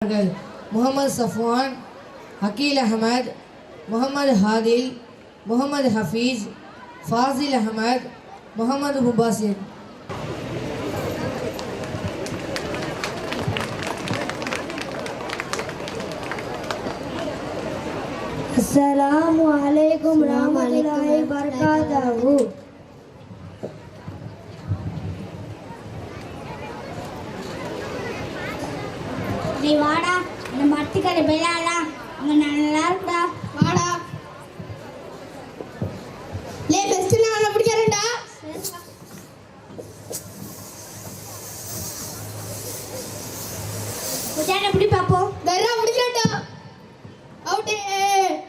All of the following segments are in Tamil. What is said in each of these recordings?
அவர்கள் முகமது சஃப்வான், அகீல் அகமது, முகமது ஹாதில், முகமது ஹஃபீஸ், ஃபாசில் அகமது, முகமது முபாசிர். அஸ்ஸலாமு அலைக்கும் வரஹ்மத்துல்லாஹி வபரகாத்துஹு. நீ வாடா, இந்த மரத்துக்கடை விளையாடலாம், அங்க நல்லா இருக்குடா. வாடா. லே பெஸ்ட் நான் பிடிக்கிறேன்டா. உஜான பிடி பாப்போம். வெறா பிடிக்கிறேன்டா. அவுட்.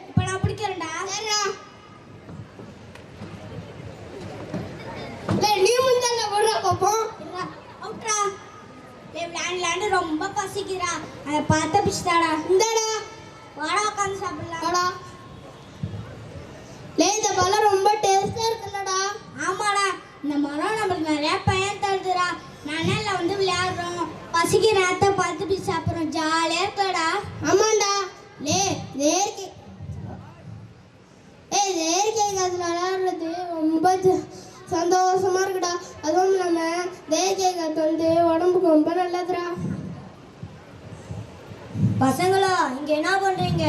இப்ப நான் பிடிக்கிறேன்டா. சரிடா. லே நீ முந்தல்ல போடுறா பாப்போம். அவுட்ரா. லே விளையாண்டு ரொம்ப பசிக்குதுடா. அத பார்த்து பிடிச்சாடா. இந்தடா. வாடா உட்கார்ந்து சாப்பிடலாம். வாடா. லே இந்த பழம் ரொம்ப டேஸ்டா இருக்குல்லடா. ஆமாடா. இந்த மரம் நமக்கு நிறைய பயன் தருதுடா. நானேல வந்து விளையாடுறோம். பசிக்கு நேரத்தை பார்த்து பிடிச்சி சாப்பிடுறோம். ஜாலியா இருக்கடா. ஆமாண்டா. லே நேர்க்கே காத்துல விளையாடுறது ரொம்ப சந்தோஷமா இருக்குடா. அதுவும் நம்ம தேசிய காத்து வந்து உடம்புக்கு ரொம்ப நல்லதுடா. பசங்களா இங்க என்ன பண்றீங்க?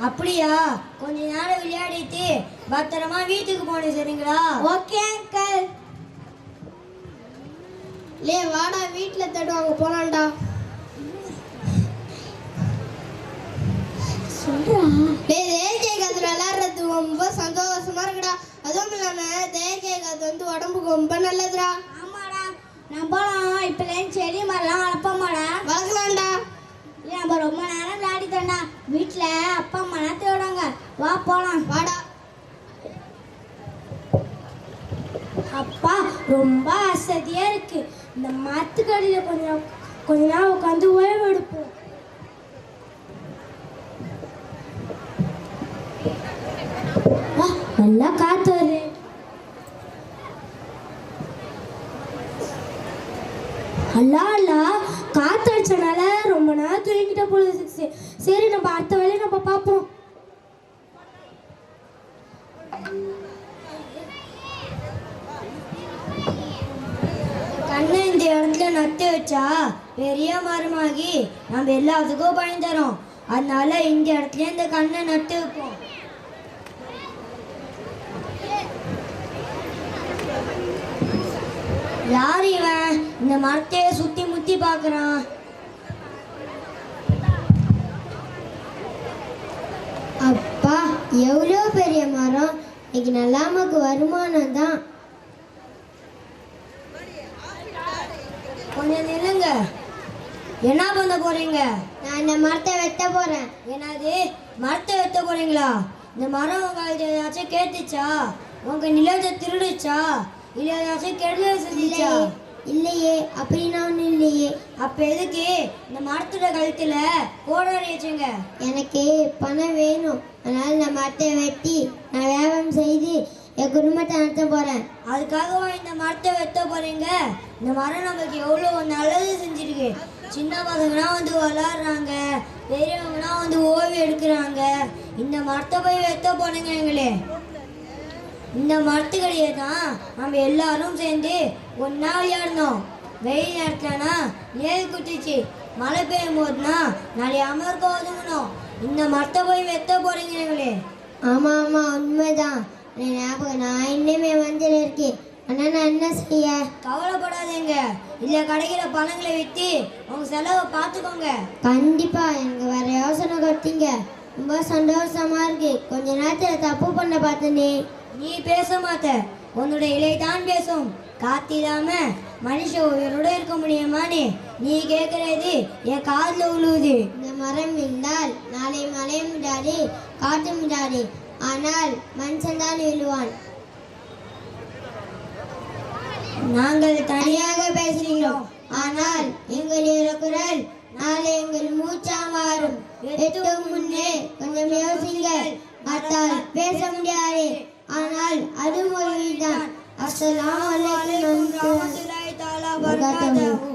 அப்படியா? கொஞ்ச நேரம் விளையாடிட்டு பத்திரமா வீட்டுக்கு போனேன். சரிங்களா? Okay uncle. லே வாடா, வீட்டுல தேடுவாங்க போலாம்டா. தேசிய காத்துல விளையாடுறது ரொம்ப சந்தோஷமா இருக்குடா. அதுவும் இல்லாம தேசிய காத்து வந்து உடம்புக்கு ரொம்ப நல்லதுடா. ஆமாடா. நம்மளும் இப்ப செடி மரம்லாம் வளர்ப்போமாடா. வளர்க்கலாம்டா. நம்ம ரொம்ப நேரம் விளையாடிட்டோம்டா. வீட்டுல அப்பா அம்மா தேடுவாங்க. வா போலாம். வாடா. அப்பா ரொம்ப அசதியா இருக்கு. இந்த மரத்துக்கடியில கொஞ்ச நேரம் உட்காந்து ஓய்வு எடுப்போம். நல்லா காத்து வருது. அல்லா அல்லா, காத்து அடிச்சனால ரொம்ப நேரம் தூங்கிட்ட போல. சரி நம்ம அடுத்த வேலையை நம்ம பார்ப்போம். கண்ணை இந்த இடத்துல நட்டு வச்சா பெரிய மரமாகி நம்ம எல்லாத்துக்கும் பயன் தரோம். அதனால இந்த இடத்துல இந்த கண்ணை நட்டு வைப்போம். யார் இவன் இந்த மரத்தையே சுத்தி முத்தி பாக்குறான்? அப்பா எவ்வளோ பெரிய மரம். இன்னைக்கு நல்லாமக்கு வருமானம் தான். கொஞ்சம் நில்லுங்க. என்ன பண்ண போறீங்க? நான் இந்த மரத்தை வெட்ட போறேன். என்னது, மரத்தை வெட்ட போறீங்களா? இந்த மரம் உங்களுக்கு ஏதாச்சும் கேட்டுச்சா? உங்க நிலத்தை திருடுச்சா? இல்ல ஏதாச்சும் கெடுதல் செஞ்சுச்சா? இல்லையே, அப்படின்னா ஒன்றும் இல்லையே. அப்ப எதுக்கு இந்த மரத்தோட கழுத்துல கோடாரி வச்சுங்க? எனக்கு பணம் வேணும். அதனால இந்த மரத்தை வெட்டி நான் வியாபாரம் செய்து என் குடும்பத்தை நடத்த போறேன். அதுக்காகவா இந்த மரத்தை வெட்ட போறீங்க? இந்த மரம் நமக்கு எவ்வளோ நல்லது செஞ்சிருக்கு. சின்ன பசங்களாம் வந்து விளாடுறாங்க, பெரியவங்களாம் வந்து ஓய்வு எடுக்கிறாங்க. இந்த மரத்தை போய் வெட்ட போனீங்களே. இந்த மரத்துக்கடியே தான் நம்ம எல்லாரும் சேர்ந்து ஒன்றா விளையாடணும். வெயில் நேரத்துலனா ஏழு குட்டிச்சு, மழை பெய்யும் போதுனா நாளை அமர்க்க ஒதுங்கணும். இந்த மரத்தை போய் வெட்ட போறீங்களே. ஆமா ஆமா உண்மைதான். ஞாபகம், நான் இன்னுமே மஞ்சள் இருக்கேன். ஆனால் நான் என்ன செய்ய? கவலைப்படாதீங்க. இல்லை கிடைக்கிற பணங்களை விற்று உங்க செலவை பார்த்துக்கோங்க. கண்டிப்பா. எனக்கு வேற யோசனை கொடுத்தீங்க. ரொம்ப சந்தோஷமா இருக்கு. கொஞ்ச நேரத்தில் தப்பு பண்ண பார்த்தனே. நீ பேச மாட்ட, உன்னுடைய இலை தான் பேசும். காத்திடாம மனுஷ உயிரோட இருக்க முடியுமானே? நீ கேட்கறது என் காதில் உழுவுது. இந்த மரம் இருந்தால் நாளை மழையும் விடாது, காற்றும் விடாது. ஆனால் மனுஷன் தான் விழுவான். நாங்கள் தனியாக பேசுகிறோம், ஆனால் எங்களுடைய குரல் நாளை எங்கள் மூச்சா மாறும். வெட்டும் முன்னே கொஞ்சம் யோசிங்கள், மற்றால் பேச முடியாது. ஆனால் அது மொழிதான். அஸ்ஸலாமு அலைக்கும். வபரகாத்துஹு